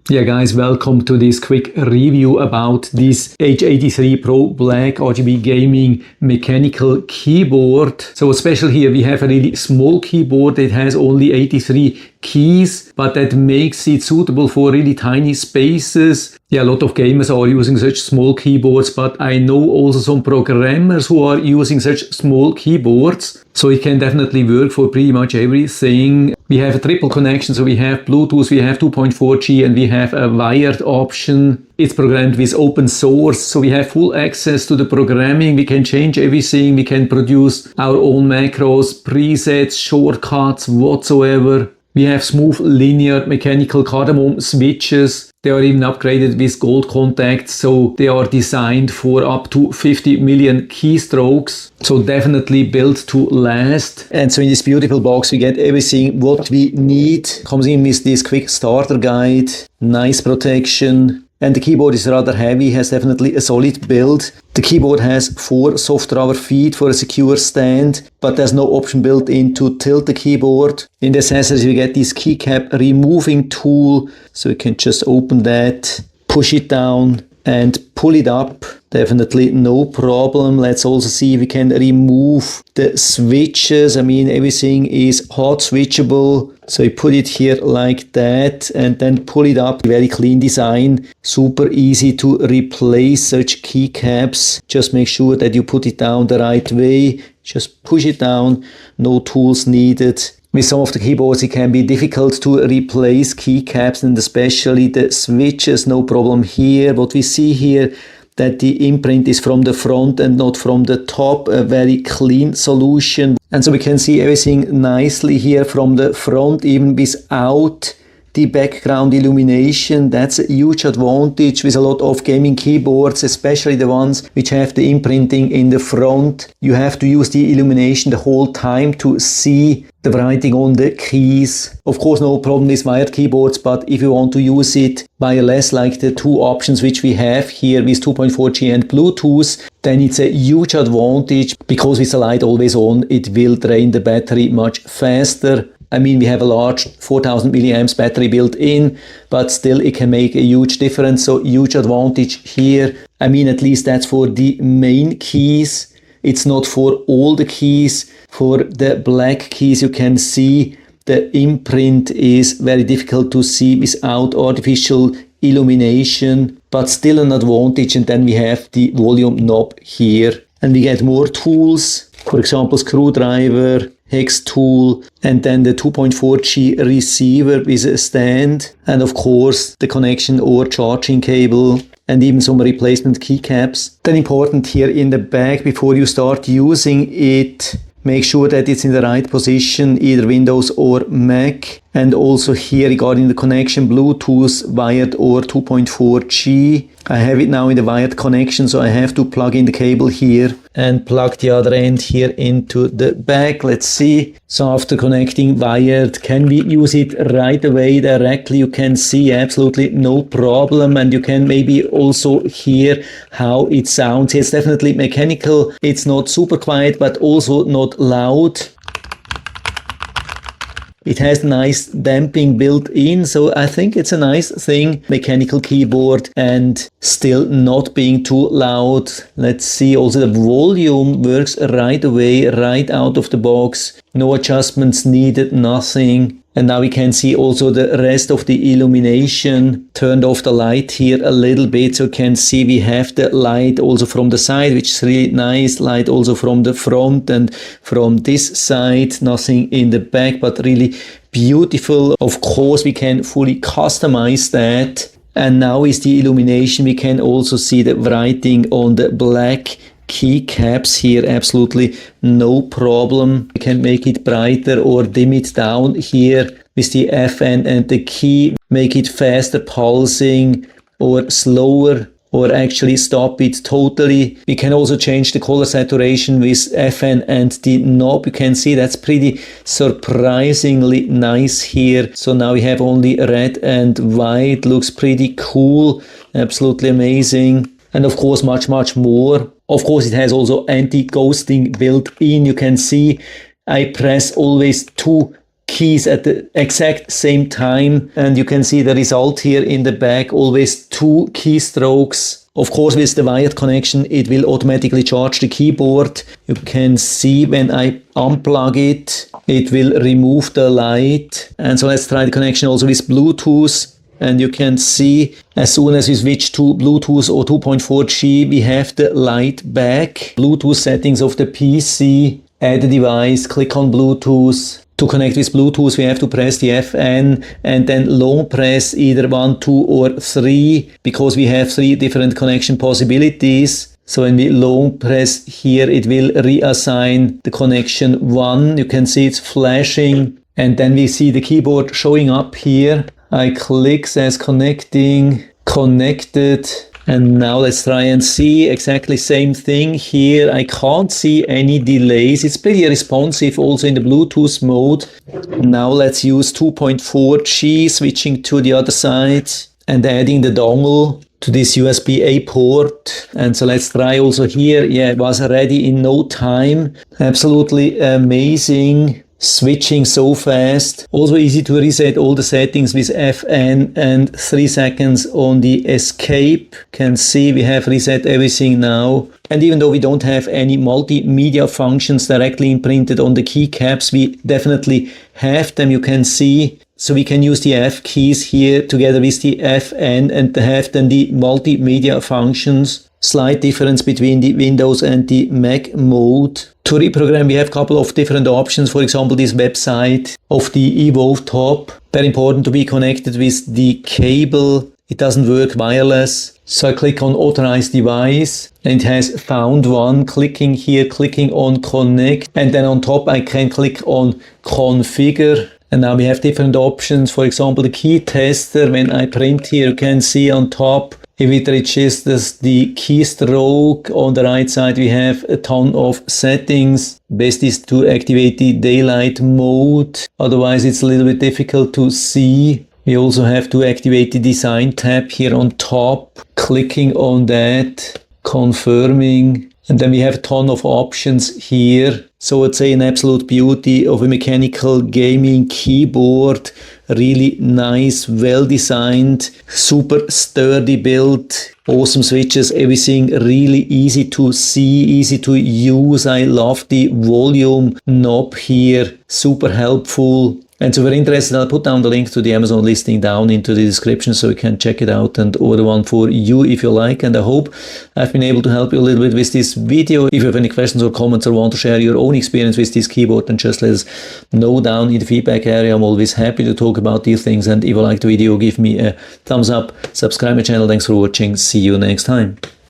Yeah guys, welcome to this quick review about this H83 Pro Black RGB gaming mechanical keyboard. So what's special here, we have a really small keyboard. It has only 83 keys, but that makes it suitable for really tiny spaces. Yeah, a lot of gamers are using such small keyboards, but I know also some programmers who are using such small keyboards. So it can definitely work for pretty much everything. We have a triple connection, so we have Bluetooth, we have 2.4G, and we have a wired option. It's programmed with open source, so we have full access to the programming. We can change everything. We can produce our own macros, presets, shortcuts, whatsoever. We have smooth linear mechanical Cardamom switches. They are even upgraded with gold contacts, so they are designed for up to 50 million keystrokes. So definitely built to last. And so in this beautiful box we get everything what we need. Comes in with this quick starter guide, nice protection. And the keyboard is rather heavy, has definitely a solid build. The keyboard has 4 soft rubber feet for a secure stand, but there's no option built in to tilt the keyboard. In the accessories we get this keycap removing tool, so you can just open that, push it down and pull it up. Definitely no problem. Let's also see if we can remove the switches. I mean, everything is hot switchable. So you put it here like that and then pull it up. Very clean design. Super easy to replace such keycaps. Just make sure that you put it down the right way. Just push it down. No tools needed. With some of the keyboards it can be difficult to replace keycaps, and especially the switches, no problem here. What we see here, that the imprint is from the front and not from the top, a very clean solution. And so we can see everything nicely here from the front, even without the background illumination. That's a huge advantage with a lot of gaming keyboards, especially the ones which have the imprinting in the front. You have to use the illumination the whole time to see the writing on the keys. Of course, no problem with wired keyboards, but if you want to use it wireless, like the two options which we have here with 2.4G and Bluetooth, then it's a huge advantage, because with the light always on, it will drain the battery much faster. I mean, we have a large 4000 milliamps battery built in, but still it can make a huge difference. So huge advantage here. I mean, at least that's for the main keys. It's not for all the keys. For the black keys, you can see the imprint is very difficult to see without artificial illumination, but still an advantage. And then we have the volume knob here. And we get more tools, for example, screwdriver, hex tool, and then the 2.4G receiver with a stand, and of course the connection or charging cable, and even some replacement keycaps. Then important here in the back, before you start using it, make sure that it's in the right position, either Windows or Mac. And also here regarding the connection, Bluetooth, wired or 2.4G. I have it now in the wired connection, so I have to plug in the cable here and plug the other end here into the back. Let's see. So after connecting wired, can we use it right away directly? You can see absolutely no problem, and you can maybe also hear how it sounds. It's definitely mechanical. It's not super quiet, but also not loud. It has nice damping built in, so I think it's a nice thing. Mechanical keyboard and still not being too loud. Let's see, also the volume works right away, right out of the box. No adjustments needed, nothing. And now we can see also the rest of the illumination. Turned off the light here a little bit, so you can see we have the light also from the side, which is really nice. Light also from the front and from this side. Nothing in the back, but really beautiful. Of course, we can fully customize that. And now is the illumination. We can also see the writing on the black keycaps here, absolutely no problem. We can make it brighter or dim it down here with the FN and the key, make it faster pulsing or slower, or actually stop it totally. We can also change the color saturation with FN and the knob. You can see that's pretty surprisingly nice here. So now we have only red and white. Looks pretty cool, absolutely amazing. And of course much more. Of course it has also anti-ghosting built in. You can see I press always 2 keys at the exact same time, and you can see the result here in the back, always 2 keystrokes. Of course, with the wired connection, it will automatically charge the keyboard. You can see when I unplug it, it will remove the light. And so let's try the connection also with Bluetooth. And you can see as soon as we switch to Bluetooth or 2.4G, we have the light back. Bluetooth settings of the PC, add a device, click on Bluetooth. To connect with Bluetooth, we have to press the FN and then long press either 1, 2 or 3, because we have 3 different connection possibilities. So when we long press here, it will reassign the connection 1. You can see it's flashing, and then we see the keyboard showing up here. I click, says connecting, connected. And now let's try and see exactly same thing here. I can't see any delays. It's pretty responsive also in the Bluetooth mode. Now let's use 2.4G, switching to the other side and adding the dongle to this USB-A port. And so let's try also here. Yeah, it was ready in no time. Absolutely amazing. Switching so fast. Also easy to reset all the settings with FN and 3 seconds on the escape. Can see we have reset everything now. And even though we don't have any multimedia functions directly imprinted on the keycaps, we definitely have them. You can see. So we can use the F keys here together with the FN and have then the multimedia functions. Slight difference between the Windows and the Mac mode. To reprogram, we have a couple of different options. For example, this website of the Evolve Top. Very important to be connected with the cable. It doesn't work wireless. So I click on Authorize Device and it has found one. Clicking here, clicking on Connect. And then on top I can click on Configure. And now we have different options. For example, the key tester. When I print here, you can see on top, if it registers the keystroke. On the right side, we have a ton of settings. Best is to activate the daylight mode. Otherwise, it's a little bit difficult to see. We also have to activate the design tab here on top. Clicking on that, confirming. And then we have a ton of options here. So I'd say an absolute beauty of a mechanical gaming keyboard. Really nice, well designed, super sturdy build, awesome switches, everything really easy to see, easy to use. I love the volume knob here, super helpful. And so if you're interested, I'll put down the link to the Amazon listing down into the description so you can check it out and order one for you if you like. And I hope I've been able to help you a little bit with this video. If you have any questions or comments or want to share your own experience with this keyboard, then just let us know down in the feedback area. I'm always happy to talk about these things. And if you like the video, give me a thumbs up, subscribe my channel. Thanks for watching. See you next time.